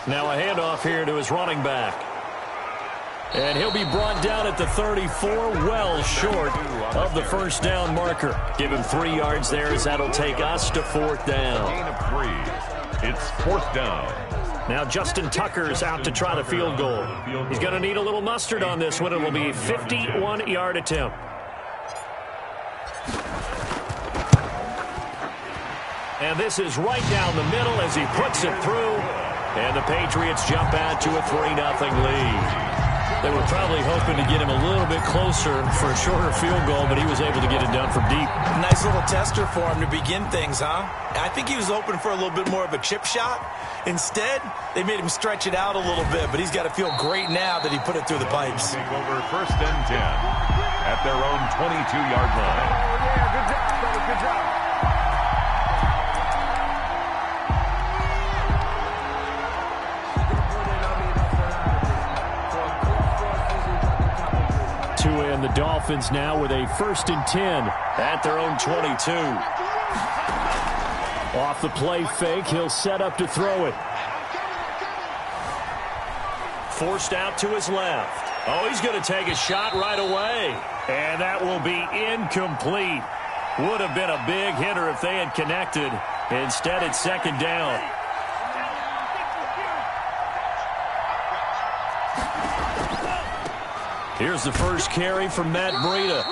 Now a handoff here to his running back. And he'll be brought down at the 34, well short of the first down marker. Give him 3 yards there as that'll take us to 4th down. Gain of 3. It's 4th down. Now Justin Tucker's out to try the field goal. He's going to need a little mustard on this one. It will be a 51-yard attempt. And this is right down the middle as he puts it through. And the Patriots jump out to a 3-0 lead. They were probably hoping to get him a little bit closer for a shorter field goal, but he was able to get it done from deep. Nice little tester for him to begin things, huh? I think he was open for a little bit more of a chip shot. Instead, they made him stretch it out a little bit, but he's got to feel great now that he put it through the pipes. Take over 1st and 10 at their own 22-yard line. Yeah, good job, fellas, good job. And the Dolphins now with a 1st and 10 at their own 22. Off the play fake, he'll set up to throw it. Forced out to his left. Oh, he's going to take a shot right away. And that will be incomplete. Would have been a big hitter if they had connected. Instead, it's 2nd down. Here's the first carry from Matt Breida.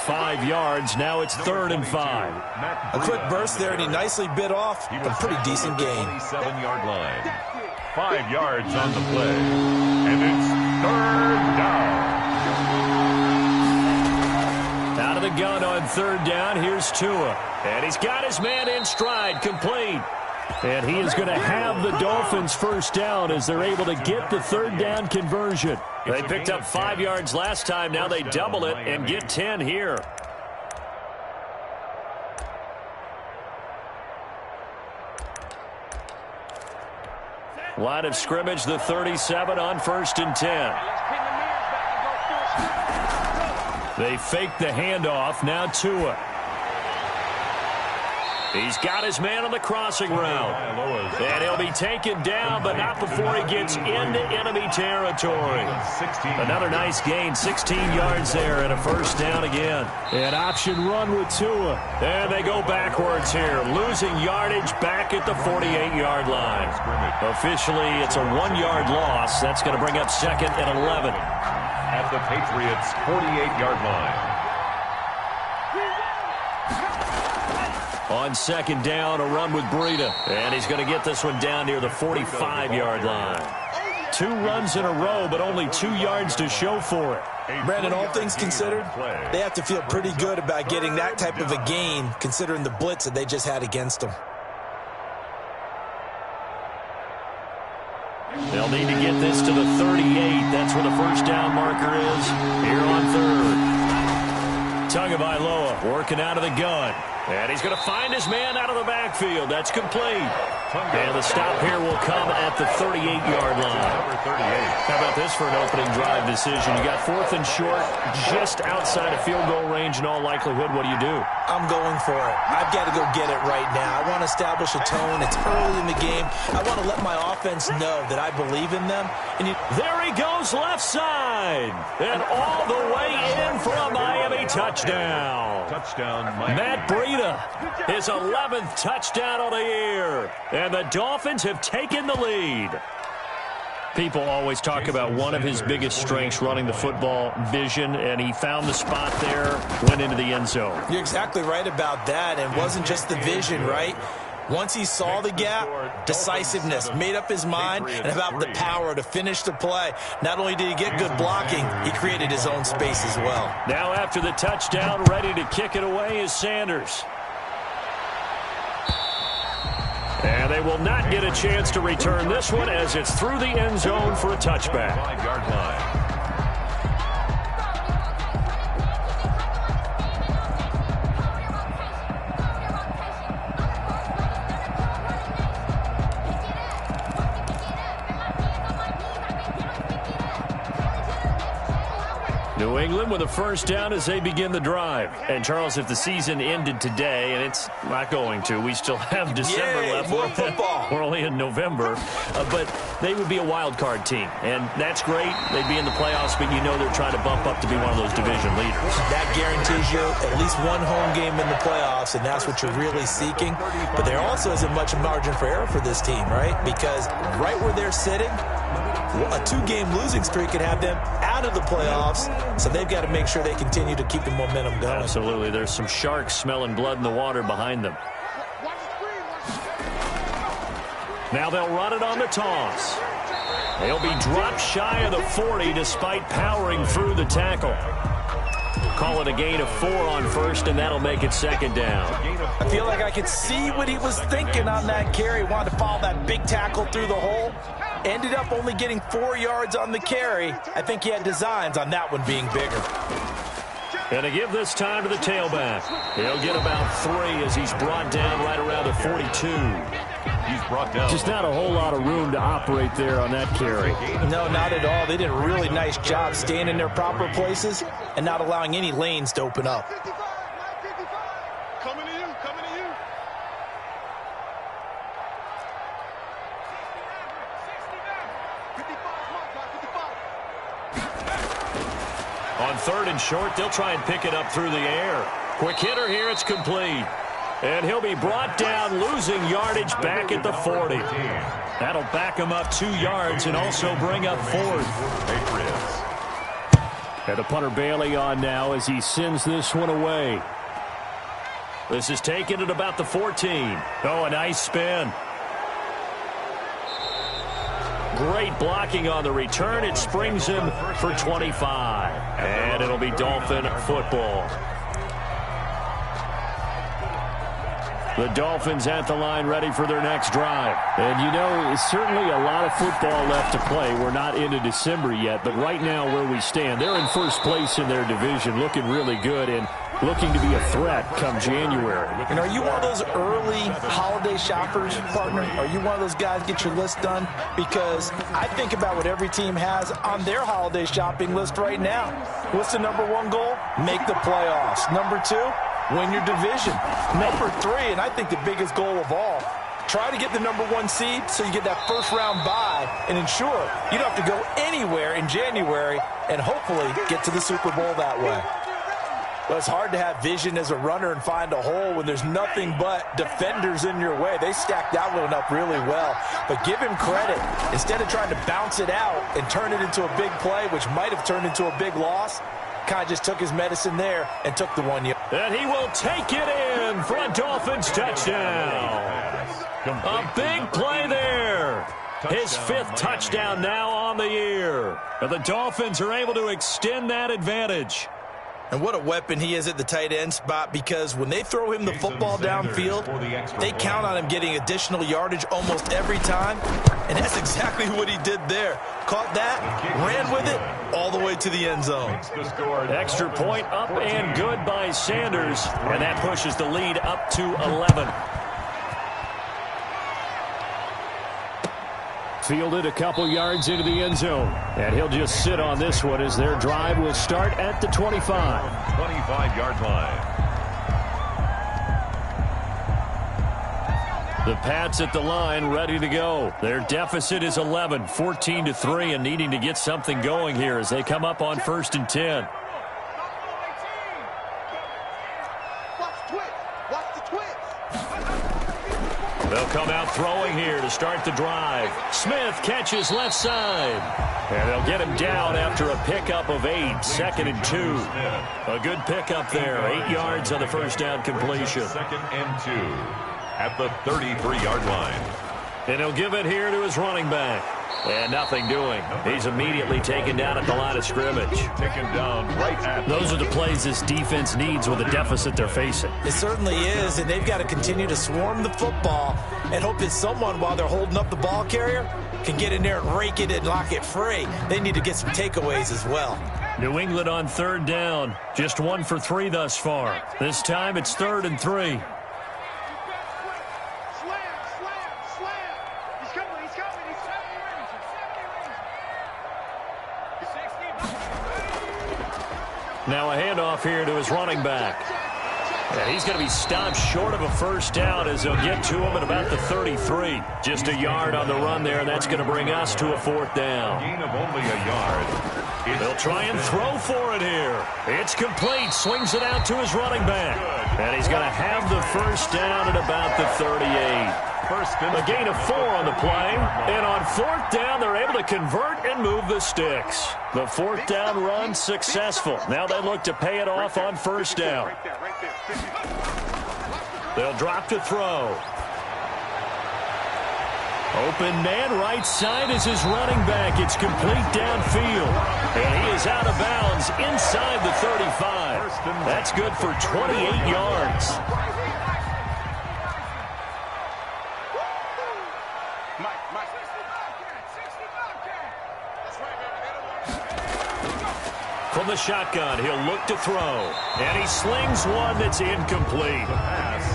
5 yards. Now it's 3rd and 5. A quick burst there, and he nicely bit off a pretty decent gain. 27-yard line. 5 yards on the play. And it's 3rd down. Out of the gun on 3rd down. Here's Tua. And he's got his man in stride. Complete. And he is going to have the Dolphins' 1st down as they're able to get the 3rd down conversion. They picked up 5 yards last time. Now they double it and get 10 here. Line of scrimmage, the 37 on 1st and 10. They fake the handoff. Now Tua. He's got his man on the crossing route. And he'll be taken down, but not before he gets into enemy territory. Another nice gain, 16 yards there, and a 1st down again. An option run with Tua. And they go backwards here, losing yardage back at the 48-yard line. Officially, it's a 1-yard loss. That's going to bring up 2nd and 11. At the Patriots' 48-yard line. On 2nd down, a run with Breida. And he's going to get this one down near the 45-yard line. 2 runs in a row, but only 2 yards to show for it. Brandon, all things considered, they have to feel pretty good about getting that type of a gain, considering the blitz that they just had against them. They'll need to get this to the 38. That's where the 1st down marker is here on 3rd. Tagovailoa working out of the gun. And he's going to find his man out of the backfield. That's complete. And the stop here will come at the 38-yard line. How about this for an opening drive decision? You got 4th and short, just outside of field goal range in all likelihood. What do you do? I'm going for it. I've got to go get it right now. I want to establish a tone. It's early in the game. I want to let my offense know that I believe in them. And there he goes left side. And all the way in for a Miami touchdown. Matt Breida, his 11th touchdown of the year. And the Dolphins have taken the lead. People always talk about one of his biggest strengths, running the football, vision, and he found the spot there, went into the end zone. You're exactly right about that. And it wasn't just the vision, right? Once he saw the gap, decisiveness, made up his mind, and about the power to finish the play. Not only did he get good blocking, he created his own space as well. Now after the touchdown, ready to kick it away is Sanders. And they will not get a chance to return this one as it's through the end zone for a touchback. 5-yard line. New England with a first down as they begin the drive. And, Charles, if the season ended today, and it's not going to, we still have December left. More football. We're only in November. But they would be a wild card team. And that's great. They'd be in the playoffs, but you know they're trying to bump up to be one of those division leaders. That guarantees you at least one home game in the playoffs, and that's what you're really seeking. But there also isn't much margin for error for this team, right? Because right where they're sitting, a 2-game losing streak could have them out of the playoffs, so they've got to make sure they continue to keep the momentum going. Absolutely. There's some sharks smelling blood in the water behind them. Now they'll run it on the toss. They'll be dropped shy of the 40 despite powering through the tackle. Call it a gain of 4 on first, and that'll make it second down. I feel like I could see what he was thinking on that carry. Wanted to follow that big tackle through the hole. Ended up only getting 4 yards on the carry. I think he had designs on that one being bigger. And to give this time to the tailback. He'll get about 3 as he's brought down right around the 42. He's brought down. Just not a whole lot of room to operate there on that carry. No, not at all. They did a really nice job staying in their proper places and not allowing any lanes to open up. Coming to you, coming to you. On third and short, they'll try and pick it up through the air. Quick hitter here, it's complete. And he'll be brought down, losing yardage back at the 40. That'll back him up 2 yards and also bring up 4th. Patriots. And the punter Bailey on now as he sends this one away. This is taken at about the 14. Oh, a nice spin. Great blocking on the return. It springs him for 25. And it'll be Dolphin football. The Dolphins at the line ready for their next drive. And, you know, it's certainly a lot of football left to play. We're not into December yet, but right now where we stand, they're in first place in their division, looking really good and looking to be a threat come January. And are you one of those early holiday shoppers, partner? Are you one of those guys get your list done? Because I think about what every team has on their holiday shopping list right now. What's the number 1 goal? Make the playoffs. Number 2? Win your division. Number 3, and I think the biggest goal of all, try to get the number 1 seed so you get that first round bye and ensure you don't have to go anywhere in January and hopefully get to the Super Bowl that way. Well, it's hard to have vision as a runner and find a hole when there's nothing but defenders in your way. They stacked that one up really well. But give him credit. Instead of trying to bounce it out and turn it into a big play, which might have turned into a big loss, kind of just took his medicine there and took the 1 yard. And he will take it in for a Dolphins touchdown. A big play there. His 5th touchdown now on the year. And the Dolphins are able to extend that advantage. And what a weapon he is at the tight end spot, because when they throw him the football downfield, they count on him getting additional yardage almost every time. And that's exactly what he did there. Caught that, ran with it, all the way to the end zone. Extra point up and good by Sanders. And that pushes the lead up to 11. Fielded a couple yards into the end zone. And he'll just sit on this one as their drive will start at the 25. 25-yard line. The Pats at the line ready to go. Their deficit is 11, 14-3, and needing to get something going here as they come up on 1st and 10. They'll come out throwing here to start the drive. Smith catches left side. And they'll get him down after a pickup of 8, 2nd and 2. A good pickup there, 8 yards on the first down completion. 2nd and 2 at the 33-yard line. And he'll give it here to his running back. And nothing doing. He's immediately taken down at the line of scrimmage. Taken down right at. Those are the plays this defense needs with the deficit they're facing. It certainly is, and they've got to continue to swarm the football and hope that someone, while they're holding up the ball carrier, can get in there and rake it and lock it free. They need to get some takeaways as well. New England on 3rd down. Just 1 for 3 thus far. This time it's 3rd and 3. Now a handoff here to his running back. And he's going to be stopped short of a first down as they'll get to him at about the 33. Just a yard on the run there, and that's going to bring us to a fourth down. Gain of only a yard. They'll try and throw for it here. It's complete. Swings it out to his running back. And he's going to have the first down at about the 38. A gain of 4 on the play. And on fourth down, they're able to convert and move the sticks. The fourth down run successful. Now they look to pay it off on first down. They'll drop to throw. Open man right side is his running back. It's complete downfield. And he is out of bounds inside the 35. That's good for 28 yards. From the shotgun, he'll look to throw. And he slings one that's incomplete.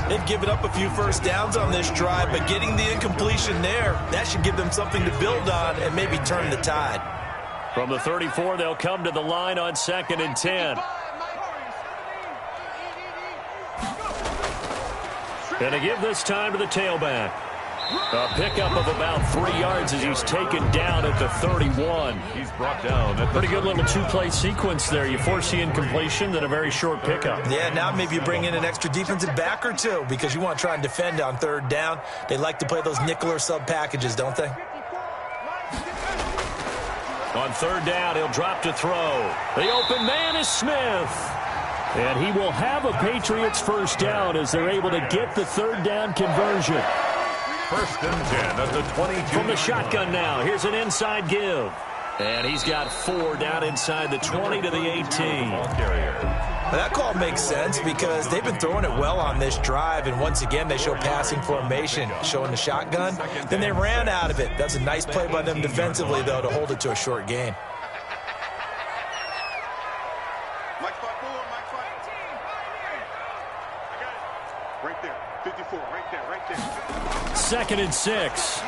They've given up a few first downs on this drive, but getting the incompletion there, that should give them something to build on and maybe turn the tide. From the 34, they'll come to the line on 2nd and 10. And to give this time to the tailback. A pickup of about 3 yards as he's taken down at the 31. He's brought down at the Pretty good little two-play sequence there. You force the incompletion, then a very short pickup. Yeah, now maybe you bring in an extra defensive back or two because you want to try and defend on third down. They like to play those nickel or sub packages, don't they? On third down, he'll drop to throw. The open man is Smith. And he will have a Patriots first down as they're able to get the third down conversion. First and 10 at the 22. From the shotgun now, here's an inside give. And he's got 4 down inside the 20 to the 18. That call makes sense because they've been throwing it well on this drive, and once again they show passing formation, showing the shotgun. Then they ran out of it. That's a nice play by them defensively, though, to hold it to a short gain. Right there, 54, right there, right there. 2nd and 6.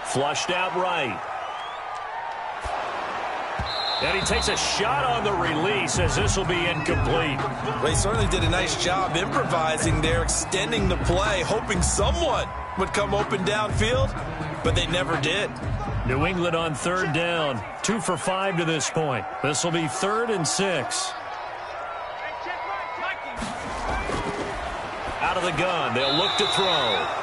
Flushed out right. And he takes a shot on the release as this will be incomplete. Well, he certainly did a nice job improvising there, extending the play, hoping someone would come open downfield, but they never did. New England on third down. 2 for 5 to this point. This will be 3rd and 6. Out of the gun, they'll look to throw.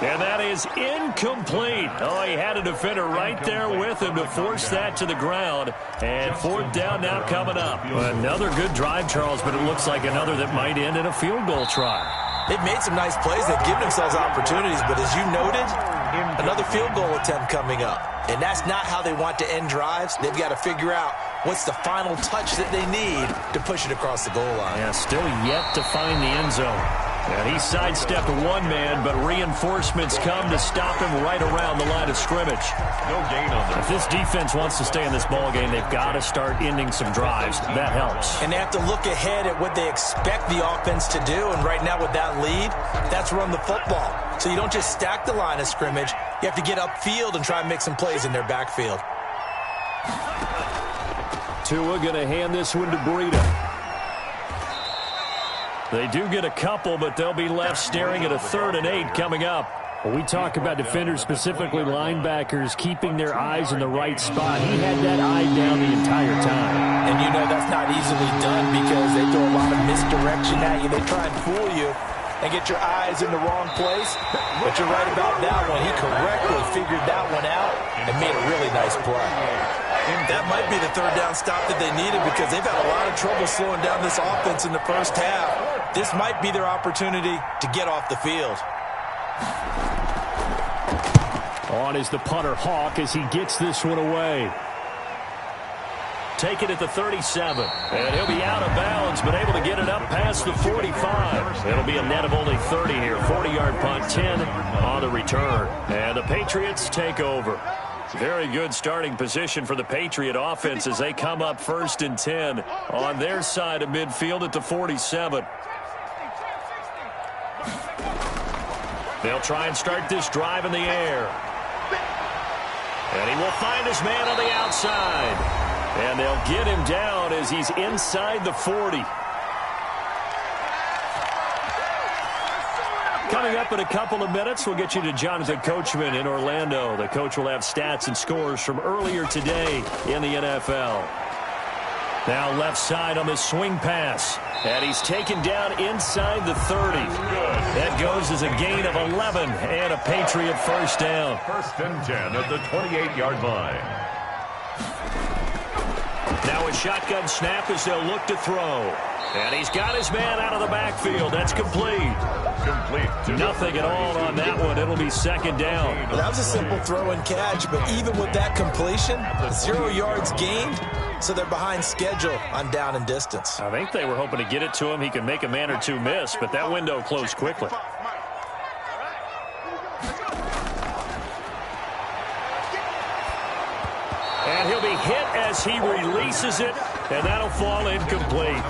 And that is incomplete. Oh, he had a defender right there with him to force that to the ground. And fourth down now coming up. Another good drive, Charles, but it looks like another that might end in a field goal try. They've made some nice plays. They've given themselves opportunities, but as you noted, another field goal attempt coming up. And that's not how they want to end drives. They've got to figure out what's the final touch that they need to push it across the goal line. Yeah, still yet to find the end zone. And he sidestepped one man, but reinforcements come to stop him right around the line of scrimmage. No gain on that. If this defense wants to stay in this ballgame, they've got to start ending some drives. That helps. And they have to look ahead at what they expect the offense to do. And right now with that lead, that's run the football. So you don't just stack the line of scrimmage. You have to get upfield and try and make some plays in their backfield. Tua going to hand this one to Breida. They do get a couple, but they'll be left staring at a 3rd and 8 coming up. When we talk about defenders, specifically linebackers, keeping their eyes in the right spot, he had that eye down the entire time. And you know that's not easily done because they throw a lot of misdirection at you. They try and fool you and get your eyes in the wrong place. But you're right about that one. He correctly figured that one out and made a really nice play. That might be the third down stop that they needed because they've had a lot of trouble slowing down this offense in the first half. This might be their opportunity to get off the field. On is the punter Hawk as he gets this one away. Take it at the 37. And he'll be out of bounds, but able to get it up past the 45. It'll be a net of only 30 here. 40-yard punt, 10 on the return. And the Patriots take over. Very good starting position for the Patriot offense as they come up 1st and 10 on their side of midfield at the 47. They'll try and start this drive in the air. And he will find his man on the outside. And they'll get him down as he's inside the 40. Coming up in a couple of minutes, we'll get you to Jonathan Coachman in Orlando. The coach will have stats and scores from earlier today in the NFL. Now left side on the swing pass. And he's taken down inside the 30. That goes as a gain of 11 and a Patriot first down. First and 10 at the 28-yard line. Now a shotgun snap as they'll look to throw. And he's got his man out of the backfield. That's complete. Nothing at all on that one. It'll be second down. Well, that was a simple throw and catch, but even with that completion, 0 yards gained, so they're behind schedule on down and distance. I think they were hoping to get it to him. He could make a man or two miss, but that window closed quickly. And he'll be hit as he releases it, and that'll fall incomplete.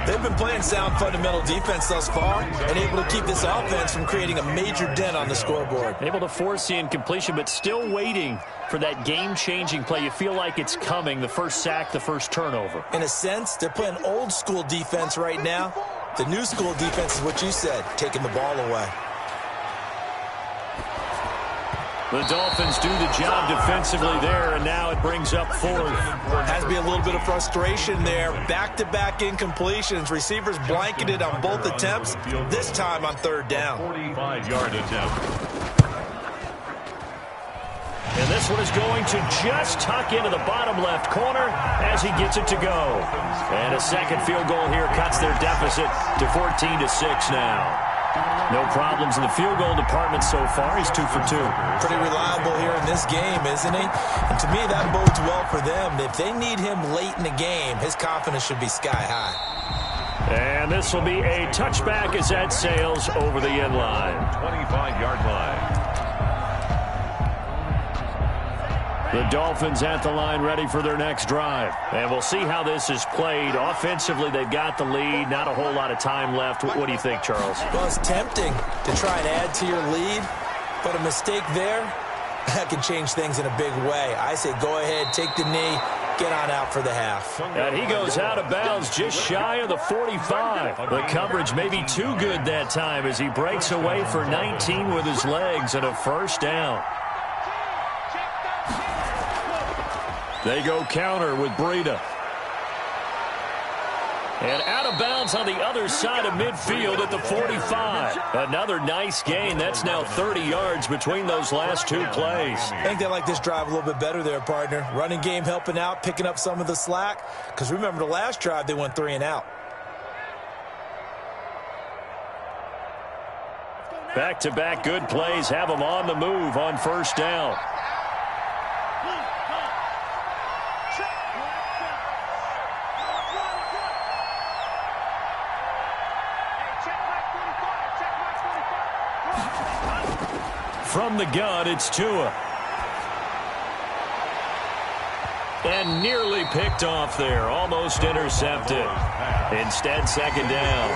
They've been playing sound fundamental defense thus far and able to keep this offense from creating a major dent on the scoreboard. Able to force the incompletion, but still waiting for that game-changing play. You feel like it's coming, the first sack, the first turnover. In a sense, they're playing old-school defense right now. The new-school defense is what you said, taking the ball away. The Dolphins do the job defensively there, and now it brings up fourth. Has to be a little bit of frustration there. Back-to-back incompletions. Receivers blanketed on both attempts, this time on third down. 45-yard attempt. And this one is going to just tuck into the bottom left corner as he gets it to go. And a second field goal here cuts their deficit to 14-6 now. No problems in the field goal department so far. He's 2 for 2. Pretty reliable here in this game, isn't he? And to me, that bodes well for them. If they need him late in the game, his confidence should be sky high. And this will be a touchback as that sails over the end line. 25-yard line. The Dolphins at the line ready for their next drive. And we'll see how this is played. Offensively, they've got the lead. Not a whole lot of time left. What do you think, Charles? Well, it's tempting to try and add to your lead, but a mistake there, that can change things in a big way. I say go ahead, take the knee, get on out for the half. And he goes out of bounds just shy of the 45. The coverage may be too good that time as he breaks away for 19 with his legs and a first down. They go counter with Breida. And out of bounds on the other side of midfield at the 45. Another nice gain. That's now 30 yards between those last two plays. I think they like this drive a little bit better there, partner. Running game helping out, picking up some of the slack. Because remember the last drive, they went 3 and out. Back-to-back good plays have them on the move on first down. From the gun, it's Tua. And nearly picked off there. Almost intercepted. Instead, second down.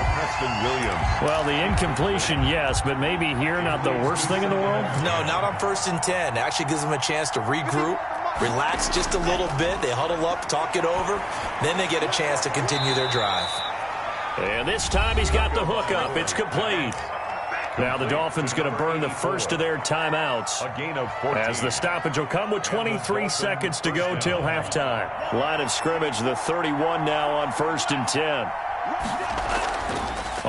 Well, the incompletion, yes, but maybe here not the worst thing in the world? No, not on 1st and 10. Actually gives them a chance to regroup, relax just a little bit. They huddle up, talk it over. Then they get a chance to continue their drive. And this time he's got the hook up. It's complete. Now the Dolphins going to burn the first of their timeouts as the stoppage will come with 23 seconds to go till halftime. Line of scrimmage, the 31 now on 1st and 10.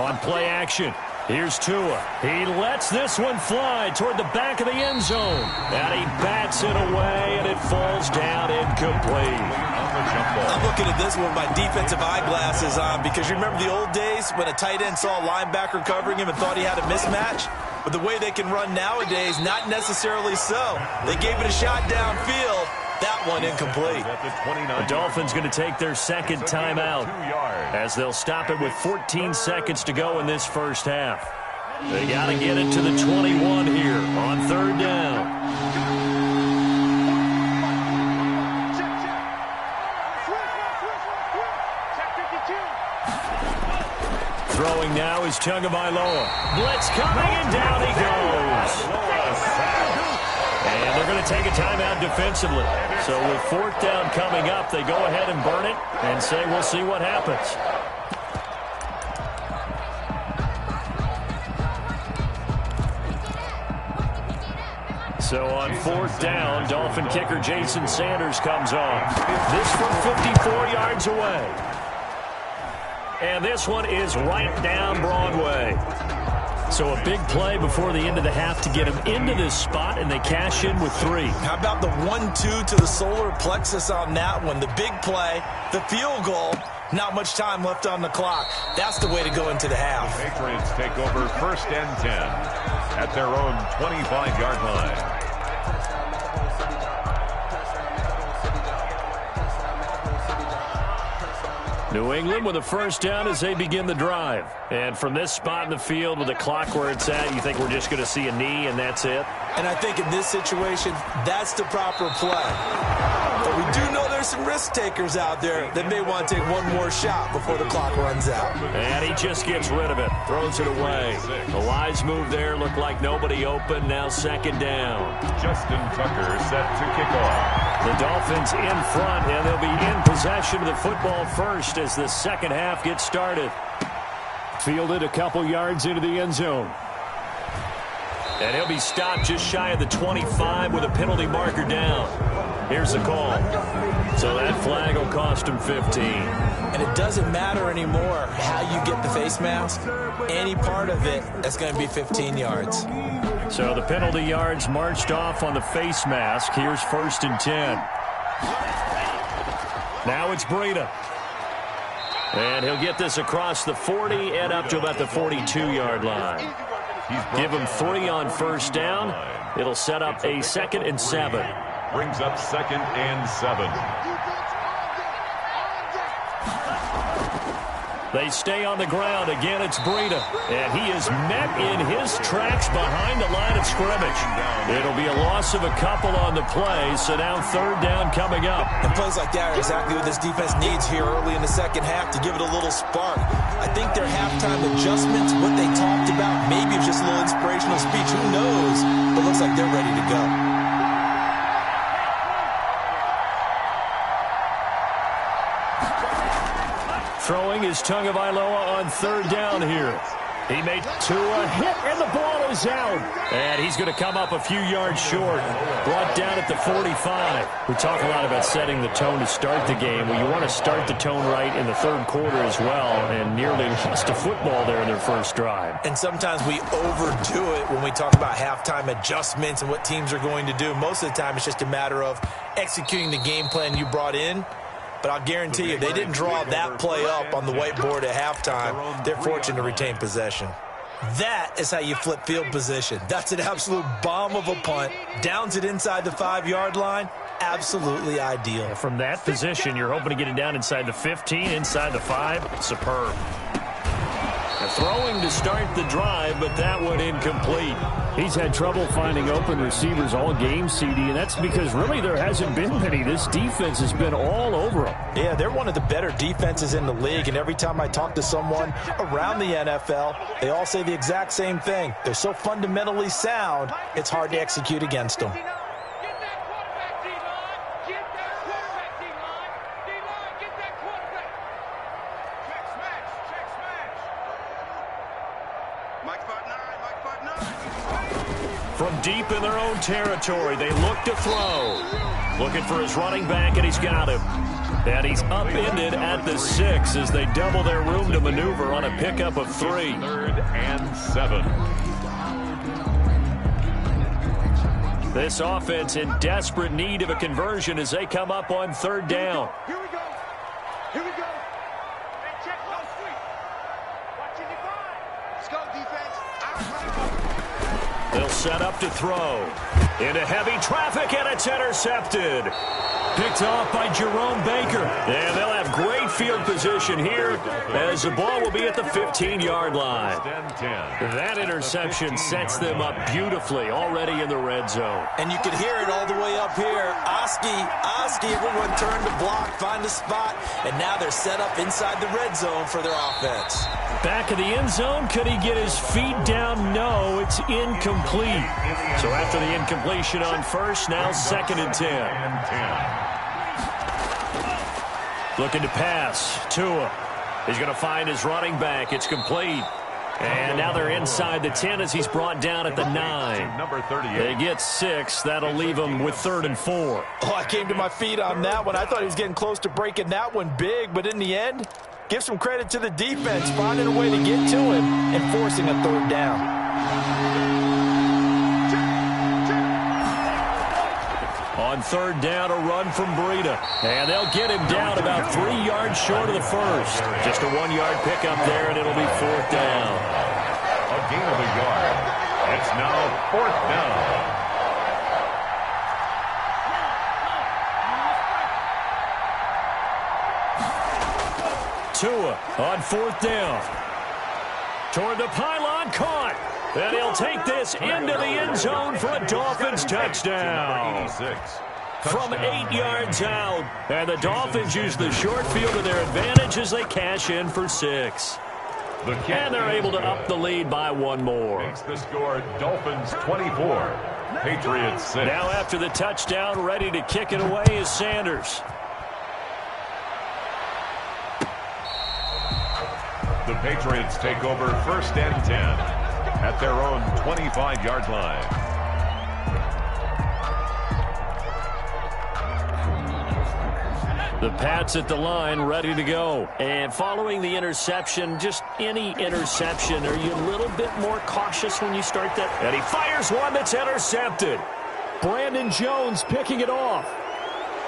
On play action, here's Tua. He lets this one fly toward the back of the end zone. And he bats it away, and it falls down incomplete. I'm looking at this one with my defensive eyeglasses on because you remember the old days when a tight end saw a linebacker covering him and thought he had a mismatch? But the way they can run nowadays, not necessarily so. They gave it a shot downfield. That one incomplete. The Dolphins going to take their second timeout as they'll stop it with 14 seconds to go in this first half. They got to get it to the 21 here on third down. Throwing now is Tagovailoa. Blitz coming, and down he goes. And they're going to take a timeout defensively. So with fourth down coming up, they go ahead and burn it and say we'll see what happens. So on fourth down, Dolphin kicker Jason Sanders comes on. This from 54 yards away. And this one is right down Broadway. So a big play before the end of the half to get him into this spot, and they cash in with 3. How about the 1-2 to the solar plexus on that one? The big play, the field goal, not much time left on the clock. That's the way to go into the half. The Patriots take over first and 10 at their own 25-yard line. New England with a first down as they begin the drive. And from this spot in the field with the clock where it's at, you think we're just going to see a knee and that's it? And I think in this situation, that's the proper play. But we do know there's some risk takers out there that may want to take one more shot before the clock runs out. And he just gets rid of it, throws it away. A wise move there, looked like nobody open, now second down. Justin Tucker set to kick off. The Dolphins in front, and they'll be in possession of the football first as the second half gets started. Fielded a couple yards into the end zone. And he'll be stopped just shy of the 25 with a penalty marker down. Here's the call. So that flag will cost him 15. And it doesn't matter anymore how you get the face mask. Any part of it, that's going to be 15 yards. So the penalty yards marched off on the face mask. Here's first and 10. Now it's Breida. And he'll get this across the 40 and up to about the 42-yard line. Give him 3 on first down. It'll set up a 2nd and 7. Brings up 2nd and 7. They stay on the ground. Again, it's Breida. And he is met in his tracks behind the line of scrimmage. It'll be a loss of a couple on the play, so now third down coming up. And plays like that are exactly what this defense needs here early in the second half to give it a little spark. I think their halftime adjustments, what they talked about, maybe it was just a little inspirational speech. Who knows? But it looks like they're ready to go. Throwing is Tagovailoa on third down here. He made Tua hit, and the ball is out. And he's going to come up a few yards short. Brought down at the 45. We talk a lot about setting the tone to start the game. Well, you want to start the tone right in the third quarter as well, and nearly lost a football there in their first drive. And sometimes we overdo it when we talk about halftime adjustments and what teams are going to do. Most of the time, it's just a matter of executing the game plan you brought in. But I'll guarantee you, they didn't draw that play up on the whiteboard at halftime. They're fortunate to retain possession. That is how you flip field position. That's an absolute bomb of a punt. Downs it inside the 5-yard line. Absolutely ideal. From that position, you're hoping to get it down inside the 15, inside the 5. Superb. Throwing to start the drive, but that one incomplete. He's had trouble finding open receivers all game, CD, and that's because really there hasn't been many. This defense has been all over them. Yeah, they're one of the better defenses in the league, and every time I talk to someone around the NFL, they all say the exact same thing. They're so fundamentally sound, it's hard to execute against them. From deep in their own territory, they look to throw. Looking for his running back, and he's got him. And he's upended at the 6 as they double their room to maneuver on a pickup of 3. 3rd and 7. This offense in desperate need of a conversion as they come up on third down. Here we go. Here we go. Hey, check no sweep. Watch your divide. Let's go, defense. They'll set up to throw. Into heavy traffic, and it's intercepted. Picked off by Jerome Baker. And they'll have great field position here as the ball will be at the 15-yard line. That interception sets them up beautifully already in the red zone. And you can hear it all the way up here. Oski, everyone turned to block, find a spot, and now they're set up inside the red zone for their offense. Back of the end zone, could he get his feet down? No, it's incomplete. So after the incomplete completion on first, now 2nd and 10. Looking to pass. Tua. He's going to find his running back. It's complete. And now they're inside the 10 as he's brought down at the 9. Number 38. They get 6. That'll leave him with 3rd and 4. Oh, I came to my feet on that one. I thought he was getting close to breaking that one big, but in the end, give some credit to the defense, finding a way to get to him and forcing a 3rd down. On 3rd down, a run from Breida. And they'll get him down about 3 yards short of the first. Just a 1-yard pickup there, and it'll be 4th down. A gain of a yard. It's now 4th down. Tua on 4th down. Toward the pylon, caught. And he'll take this into the end zone for a Dolphins touchdown. From 8 yards out. And the Dolphins use the short field to their advantage as they cash in for 6. And they're able to up the lead by 1 more. Makes the score Dolphins 24, Patriots 6. Now after the touchdown, ready to kick it away is Sanders. The Patriots take over 1st and 10 at their own 25-yard line. The Pats at the line, ready to go. And following the interception, just any interception, are you a little bit more cautious when you start that? And he fires one that's intercepted. Brandon Jones picking it off.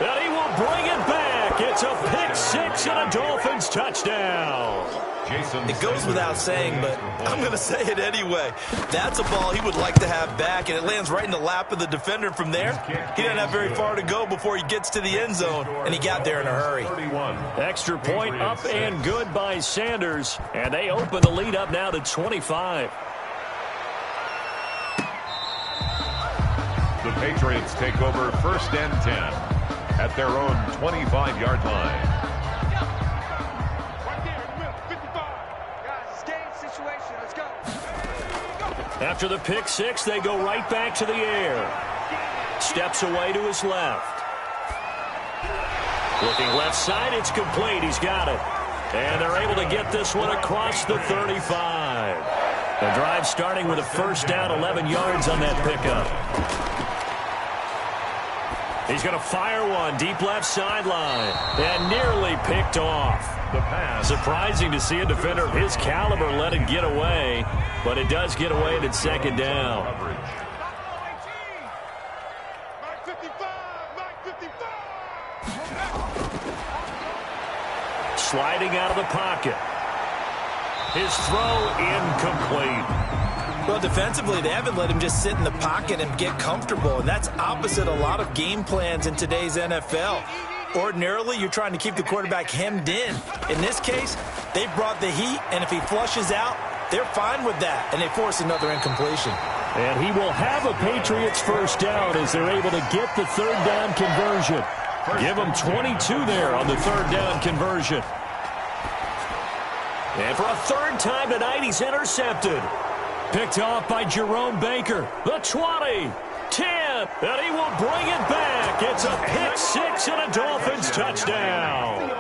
And he will bring it back. It's a pick 6 and a Dolphins touchdown. It goes without saying, but I'm going to say it anyway. That's a ball he would like to have back, and it lands right in the lap of the defender from there. He doesn't have very far to go before he gets to the end zone, and he got there in a hurry. Extra point up and good by Sanders, and they open the lead up now to 25. The Patriots take over 1st and 10 at their own 25-yard line. After the pick 6, they go right back to the air. Steps away to his left. Looking left side, it's complete. He's got it. And they're able to get this one across the 35. The drive starting with a 1st down, 11 yards on that pickup. He's going to fire one deep left sideline and nearly picked off. The pass. Surprising to see a defender of his caliber let it get away, but it does get away at 2nd down. Sliding out of the pocket. His throw incomplete. Well, defensively, they haven't let him just sit in the pocket and get comfortable, and that's opposite a lot of game plans in today's NFL. Ordinarily, you're trying to keep the quarterback hemmed in. In this case, they brought the heat, and if he flushes out, they're fine with that, and they force another incompletion. And he will have a Patriots 1st down as they're able to get the 3rd down conversion. Give him 22 there on the 3rd down conversion. And for a 3rd time tonight, he's intercepted. Picked off by Jerome Baker. The 20, 10, and he will bring it back. It's a pick 6 and a Dolphins touchdown.